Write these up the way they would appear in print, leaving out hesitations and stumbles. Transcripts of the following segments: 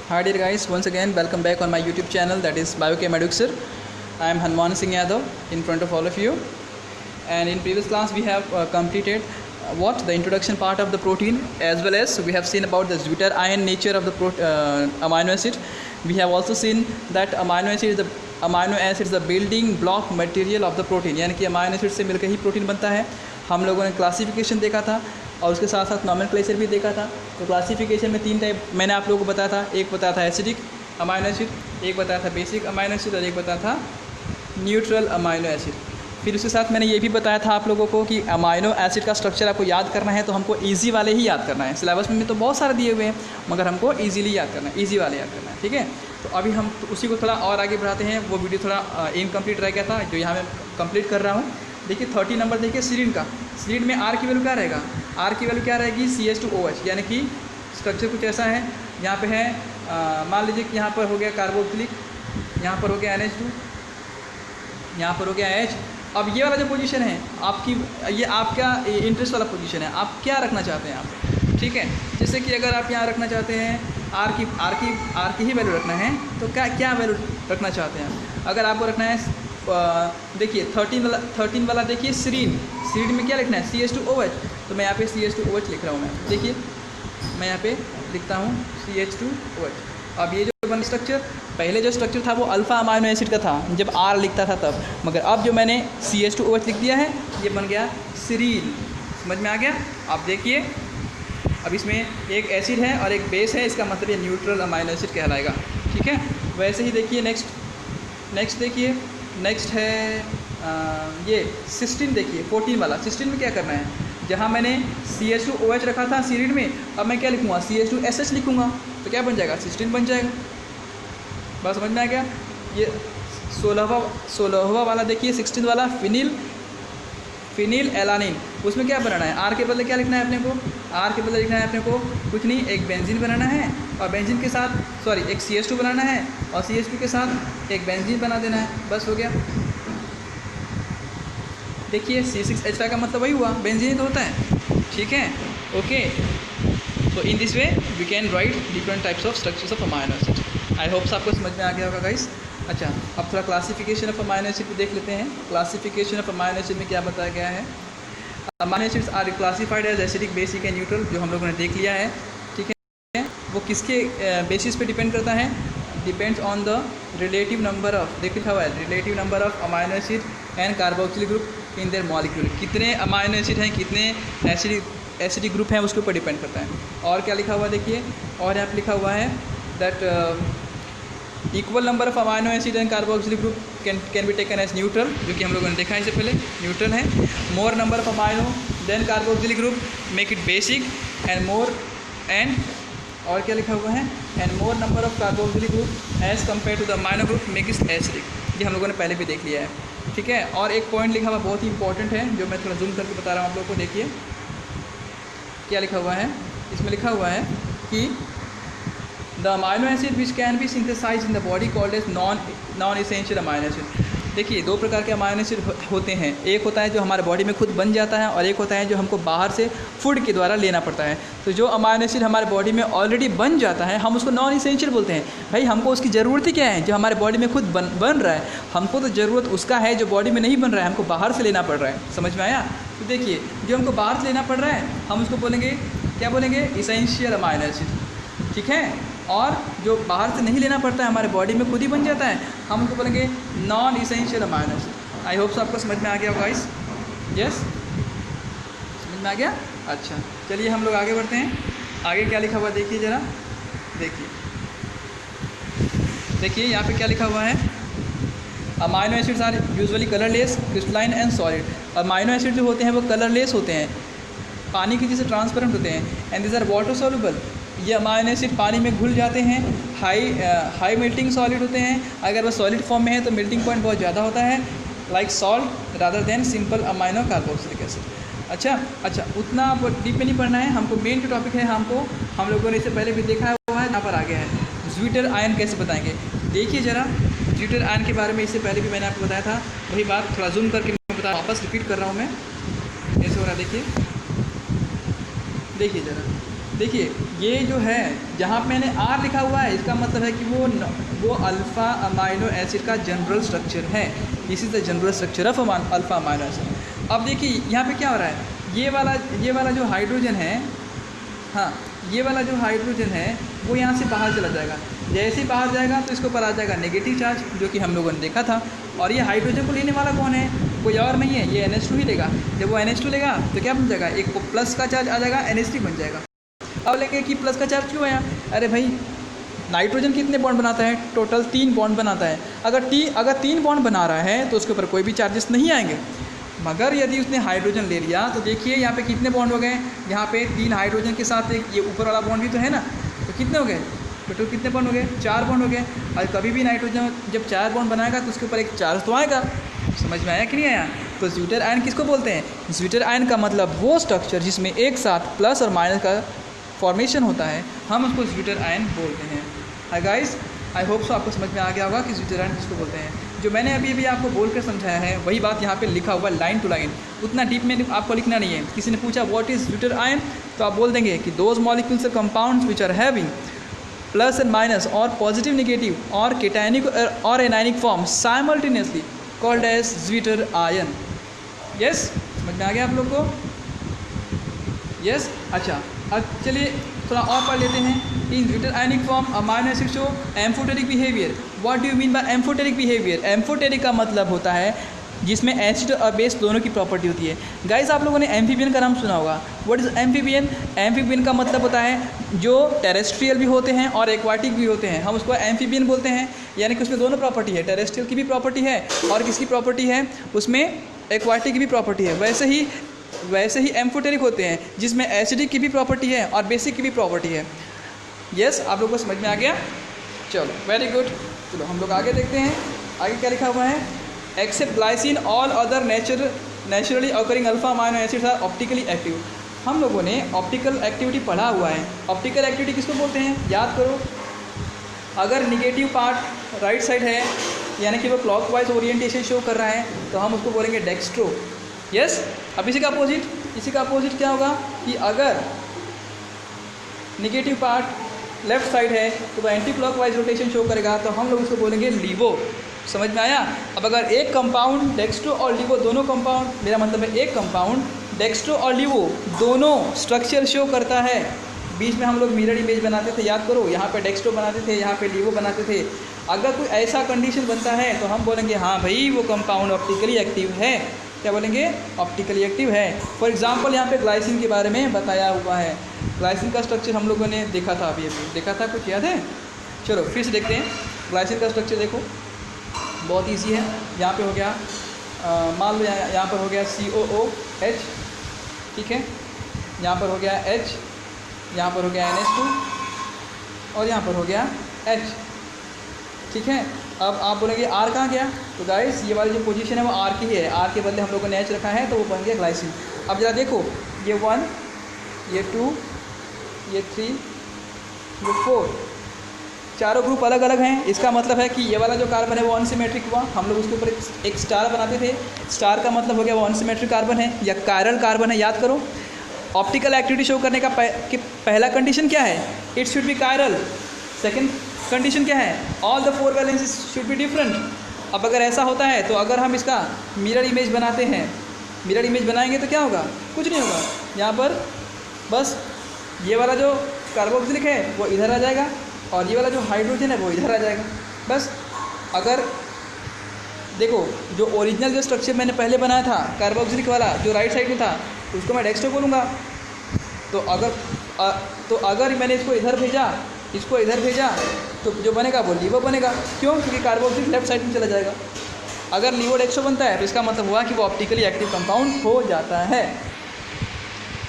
Hi dear guys, once again welcome back on my YouTube channel, that is Biochem Eduxer. I am Hanuman Singh Yadav in front of all of you, and in previous class we have completed the introduction part of the protein, as well as we have seen about the zwitter ion nature of the amino acid. We have also seen that amino acid is the building block material of the protein, यानी कि amino acid से मिलकर ही protein बनता है. हम लोगों ने classification देखा था और उसके साथ साथ नॉमेनक्लेचर भी देखा था. तो क्लासिफिकेशन में 3 टाइप मैंने आप लोगों को बताया था. एक बताया था एसिडिक अमाइनो एसिड, एक बताया था बेसिक अमाइनो एसिड और एक बताया था न्यूट्रल अमाइनो एसिड. फिर उसके साथ मैंने ये भी बताया था आप लोगों को कि अमाइनो एसिड का स्ट्रक्चर आपको याद करना है तो हमको ईजी वाले ही याद करना है. सिलेबस में तो बहुत सारे दिए हुए हैं मगर हमको ईजीली याद करना है, ईजी वाले याद करना है. ठीक है, तो अभी हम उसी को थोड़ा और आगे बढ़ाते हैं. वो वीडियो थोड़ा इनकम्प्लीट रह गया था जो यहाँ मैं कंप्लीट कर रहा हूँ. देखिए 30 नंबर देखिए सीरीन का. सीरीन में आर की वैल्यू क्या रहेगा? आर की वैल्यू क्या रहेगी? CH2OH, यानी कि स्ट्रक्चर कुछ ऐसा है. यहाँ पे है मान लीजिए कि यहाँ पर हो गया कार्बोक्सिलिक, यहाँ पर हो गया NH2, यहाँ पर हो गया H. अब ये वाला जो पोजीशन है आपकी, ये आपका इंटरेस्ट वाला पोजीशन है. आप क्या रखना चाहते हैं यहाँ पे? ठीक है, जैसे कि अगर आप यहाँ रखना चाहते हैं आर की ही वैल्यू रखना है तो क्या वैल्यू रखना चाहते हैं? अगर आपको रखना है देखिए 13 वाला देखिए सीरीन में क्या लिखना है? CH2OH. तो मैं यहाँ पे CH2OH लिख रहा हूँ. मैं देखिए मैं यहाँ पे लिखता हूँ CH2OH. अब ये जो बन स्ट्रक्चर, पहले जो स्ट्रक्चर था वो अल्फ़ा अमाइनो एसिड का था जब आर लिखता था तब, मगर अब जो मैंने CH2OH लिख दिया है ये बन गया सीरीन. समझ में आ गया? आप देखिए अब इसमें एक एसिड है और एक बेस है, इसका मतलब ये न्यूट्रल अमाइनो एसिड कहलाएगा. ठीक है, वैसे ही देखिए नेक्स्ट देखिए, नेक्स्ट है ये सिस्टीन. देखिए 14 वाला सिस्टीन में क्या करना है? जहाँ मैंने CH2OH रखा था सीरीन में, अब मैं क्या लिखूँगा? CH2SH लिखूँगा. तो क्या बन जाएगा? सिस्टीन बन जाएगा. बस समझ में आ गया? ये 16वां वाला देखिए 16 वाला फिनिल एलानिन. उसमें क्या बनाना है? आर के बदले क्या लिखना है अपने को? आर के बदले लिखना है अपने को कुछ नहीं, एक बेंजीन बनाना है और बेंजीन के साथ एक CH2 बनाना है और CH2 के साथ एक बेंजीन बना देना है. बस हो गया. देखिए C6H5 का मतलब वही हुआ, बेंजीन ही तो होता है. ठीक है, ओके. तो in this way we can write different types of structures of amino acid. I hopes आपको समझ में आ गया होगा गाइस. अच्छा, अब थोड़ा क्लासिफिकेशन ऑफ अमाइनो एसिड भी देख लेते हैं. क्लासिफिकेशन ऑफ अमाइनो एसिड में क्या बताया गया है? Amino acids are classified as acidic, basic and neutral, जो हम लोगों ने देख लिया है. ठीक है, वो किसके बेसिस पे डिपेंड करता है? Depends on the relative number of, देख लिखा हुआ है, relative number of amino acid and carboxylic group in their molecule. कितने अमाइनो एसिड हैं, कितने एसिडिक ग्रुप हैं, उसके ऊपर डिपेंड करता है. और क्या लिखा हुआ है देखिए, और यहाँ पर लिखा हुआ है that equal number of amino acid and carboxylic group can be taken as neutral, जो कि हम लोगों ने देखा है इससे पहले, न्यूट्रल है. More number of amino than carboxylic group make it basic and और क्या लिखा हुआ है? And more number of carboxylic group as compare to the amino group make it acidic. ये हम लोगों ने पहले भी देख लिया है. ठीक है, और एक पॉइंट लिखा हुआ बहुत ही इंपॉर्टेंट है जो मैं थोड़ा जूम करके बता रहा हूँ आप लोगों को. देखिए क्या लिखा हुआ है. इसमें लिखा हुआ है कि the amino acid which can be synthesize in the body called as non essential amino acid. देखिए 2 प्रकार के अमाइनो एसिड होते हैं. एक होता है जो हमारे बॉडी में खुद बन जाता है और एक होता है जो हमको बाहर से फूड के द्वारा लेना पड़ता है. तो जो अमाइनो एसिड हमारे बॉडी में ऑलरेडी बन जाता है हम उसको नॉन एसेंशियल बोलते हैं. भाई हमको उसकी ज़रूरत ही क्या है? जो हमारे बॉडी में खुद बन रहा है, हमको तो ज़रूरत उसका है जो बॉडी में नहीं बन रहा है, हमको बाहर से लेना पड़ रहा है. समझ में आया? तो देखिए जो हमको बाहर से लेना पड़ रहा है हम उसको बोलेंगे, क्या बोलेंगे? Essential amino acid. ठीक है, और जो बाहर से नहीं लेना पड़ता है, हमारे बॉडी में खुद ही बन जाता है, हम उनको बोलेंगे non essential amino acid. I hope आपको समझ में आ गया होगा गाइस. यस, समझ में आ गया? अच्छा, चलिए हम लोग आगे बढ़ते हैं. आगे क्या लिखा हुआ देखिए ज़रा. देखिए यहाँ पे क्या लिखा हुआ है? Amino acids are usually colourless, crystalline and solid. Amino acid जो होते हैं वो कलरलेस होते हैं, पानी की जैसे ट्रांसपेरेंट होते हैं. And this are water soluble. ये अमाइनो एसिड पानी में घुल जाते हैं. हाई मेल्टिंग सॉलिड होते हैं. अगर वो सॉलिड फॉर्म में है तो मेल्टिंग पॉइंट बहुत ज़्यादा होता है, like salt rather than simple amino carboxylic acid. अच्छा, उतना आप डीप में नहीं पढ़ना है. हमको मेन जो टॉपिक है हम लोगों ने इससे पहले भी देखा हुआ है, यहाँ पर आ गया है. ज्विटर आयन कैसे बताएंगे? देखिए ज़रा, ज्विटर आयन के बारे में इससे पहले भी मैंने आपको बताया था. वही बात थोड़ा जूम करके मैं वापस रिपीट कर रहा हूँ. मैं कैसे हो रहा है देखिए ज़रा. देखिए ये जो है जहाँ पे मैंने R लिखा हुआ है, इसका मतलब है कि वो अल्फ़ा अमाइनो एसिड का जनरल स्ट्रक्चर है। This is the general structure of alpha amino acid. अब देखिए यहाँ पे क्या हो रहा है, ये वाला जो हाइड्रोजन है, हाँ ये वाला जो हाइड्रोजन है वो यहाँ से बाहर चला जाएगा। जैसे ही बाहर जाएगा तो इसके ऊपर आ जाएगा नेगेटिव चार्ज, जो कि हम लोगों ने देखा था। और ये हाइड्रोजन को लेने वाला कौन है, कोई और नहीं है, ये NH2 ही लेगा। जब वो NH2 लेगा तो क्या बन जाएगा, एक को प्लस का चार्ज आ जाएगा, NH3 बन जाएगा। अब लेंगे कि प्लस का चार्ज क्यों आया, अरे भाई नाइट्रोजन कितने बॉन्ड बनाता है, टोटल 3 बॉन्ड बनाता है। अगर 3 बॉन्ड बना रहा है तो उसके ऊपर कोई भी चार्जेस नहीं आएंगे। मगर यदि उसने हाइड्रोजन ले लिया तो देखिए यहाँ पे कितने बॉन्ड हो गए, यहाँ पे 3 हाइड्रोजन के साथ एक ये ऊपर वाला बॉन्ड भी तो है ना, तो कितने हो गए टोटल, कितने बॉन्ड हो गए, 4 बॉन्ड हो गए। और कभी भी नाइट्रोजन जब 4 बॉन्ड बनाएगा तो उसके ऊपर एक चार्ज तो आएगा। समझ में आया कि नहीं आया। तो ज्यूटर आयन किसको बोलते हैं, ज्यूटर आयन का मतलब वो स्ट्रक्चर जिसमें एक साथ प्लस और माइनस का फॉर्मेशन होता है, हम उसको ज्यूटर आयन बोलते हैं। Hi guys, I hope so आपको समझ में आ गया होगा कि ज्यूटर आयन किसको बोलते हैं। जो मैंने अभी आपको बोलकर समझाया है वही बात यहाँ पे लिखा हुआ लाइन टू लाइन, उतना डीप में आपको लिखना नहीं है। किसी ने पूछा व्हाट इज़ ज्यूटर आयन, तो आप बोल देंगे कि दोज मॉलिक्यूल्स और compounds which are having plus and minus और पॉजिटिव नेगेटिव और केटायनिक और anionic form simultaneously called as zwitter ion. Yes, समझ में आ गया आप लोग को। यस, अच्छा अब चलिए थोड़ा और पढ़ लेते हैं। In zwitterionic form amino acid show amphoteric behaviour. What do you mean by amphoteric behaviour. Amphoteric का मतलब होता है जिसमें एसिड और बेस दोनों की प्रॉपर्टी होती है। गाइस आप लोगों ने एम्फीबियन का नाम सुना होगा। What is amphibian. एम्फीबियन का मतलब होता है जो टेरेस्ट्रियल भी होते हैं और एक्वाटिक भी होते हैं, हम उसको एम्फीबियन बोलते हैं। यानी कि उसमें दोनों प्रॉपर्टी है, टेरेस्ट्रियल की भी प्रॉपर्टी है और किसकी प्रॉपर्टी है, उसमें एक्वाटिक की भी प्रॉपर्टी है। वैसे ही एम्फोटेरिक होते हैं जिसमें एसिडिक की भी प्रॉपर्टी है और बेसिक की भी प्रॉपर्टी है। यस, आप लोगों को समझ में आ गया। चलो वेरी गुड, चलो हम लोग आगे देखते हैं। आगे क्या लिखा हुआ है, except glycine all other naturally occurring alpha amino acids are optically active. हम लोगों ने ऑप्टिकल एक्टिविटी पढ़ा हुआ है। ऑप्टिकल एक्टिविटी किसको बोलते हैं, याद करो। अगर निगेटिव पार्ट राइट साइड है यानी कि वो क्लॉकवाइज ओरिएंटेशन शो कर रहा है तो हम उसको बोलेंगे डेक्स्ट्रो। यस, अब इसी का अपोजिट क्या होगा कि अगर निगेटिव पार्ट लेफ्ट साइड है तो वह एंटी क्लॉकवाइज रोटेशन शो करेगा, तो हम लोग उसको बोलेंगे लीवो। समझ में आया। अब अगर एक कंपाउंड डेक्स्ट्रो और लीवो दोनों कंपाउंड, मेरा मतलब है एक कंपाउंड डेक्स्ट्रो और लीवो दोनों स्ट्रक्चर शो करता है, बीच में हम लोग मिरर इमेज बनाते थे, याद करो। यहाँ पे डेक्स्ट्रो बनाते थे, यहाँ पे लीवो बनाते थे। अगर कोई ऐसा कंडीशन बनता है तो हम बोलेंगे हाँ भाई वो कंपाउंड ऑप्टिकली एक्टिव है। क्या बोलेंगे, ऑप्टिकली एक्टिव है। फॉर एग्जांपल यहाँ पे ग्लाइसिन के बारे में बताया हुआ है। ग्लाइसिन का स्ट्रक्चर हम लोगों ने देखा था, अभी देखा था, कुछ याद है। चलो फिर से देखते हैं। ग्लाइसिन का स्ट्रक्चर देखो, बहुत ईजी है। यहाँ पे हो गया मान लो यहाँ पर हो गया COOH, ठीक है। यहाँ पर हो गया H, यहाँ पर हो गया NH2 और यहाँ पर हो गया H, ठीक है। अब आप बोलेंगे R कहाँ गया, तो गाइस ये वाली जो पोजीशन है वो R की ही है। R के बदले हम लोगों ने H रखा है तो वो बन गया ग्लाइसिन। अब जरा देखो, ये 1, ये 2, ये 3, ये 4, चारों ग्रुप अलग अलग हैं। इसका मतलब है कि ये वाला जो कार्बन है वो अनसिमेट्रिक हुआ। हम लोग उसके ऊपर एक स्टार बनाते थे, स्टार का मतलब हो गया वो अनसिमेट्रिक कार्बन है या कायरल कार्बन है। याद करो, ऑप्टिकल एक्टिविटी शो करने का पहला कंडीशन क्या है, it should be chiral. Second condition क्या है, all the 4 valencies should be different. अब अगर ऐसा होता है तो अगर हम इसका मिरर इमेज बनाते हैं, मिरर इमेज बनाएंगे तो क्या होगा, कुछ नहीं होगा। यहाँ पर बस ये वाला जो कार्बोक्सिलिक है वो इधर आ जाएगा और ये वाला जो हाइड्रोजन है वो इधर आ जाएगा। बस अगर देखो, जो ओरिजिनल जो स्ट्रक्चर मैंने पहले बनाया था कार्बोक्सिलिक वाला जो राइट साइड में था, उसको मैं डेक्स्ट्रो बोलूँगा। तो अगर मैंने इसको इधर भेजा, इसको इधर भेजा, तो जो बनेगा वो लीवो बनेगा। क्यों, क्योंकि कार्बोक्सिलिक लेफ्ट साइड में चला जाएगा। अगर लीवो डेक्स्ट्रो बनता है तो इसका मतलब हुआ कि वो ऑप्टिकली एक्टिव कंपाउंड हो जाता है।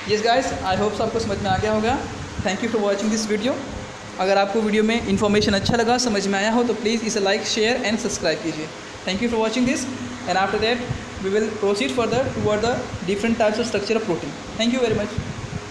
यस गाइस, आई होप आपको समझ में आ गया होगा। Thank you for watching this video. अगर आपको वीडियो में इन्फॉर्मेशन अच्छा लगा, समझ में आया हो, तो प्लीज़ इसे लाइक, शेयर एंड सब्सक्राइब कीजिए। Thank you for watching this and after that we will proceed further toward the different types of structure of protein. Thank you very much.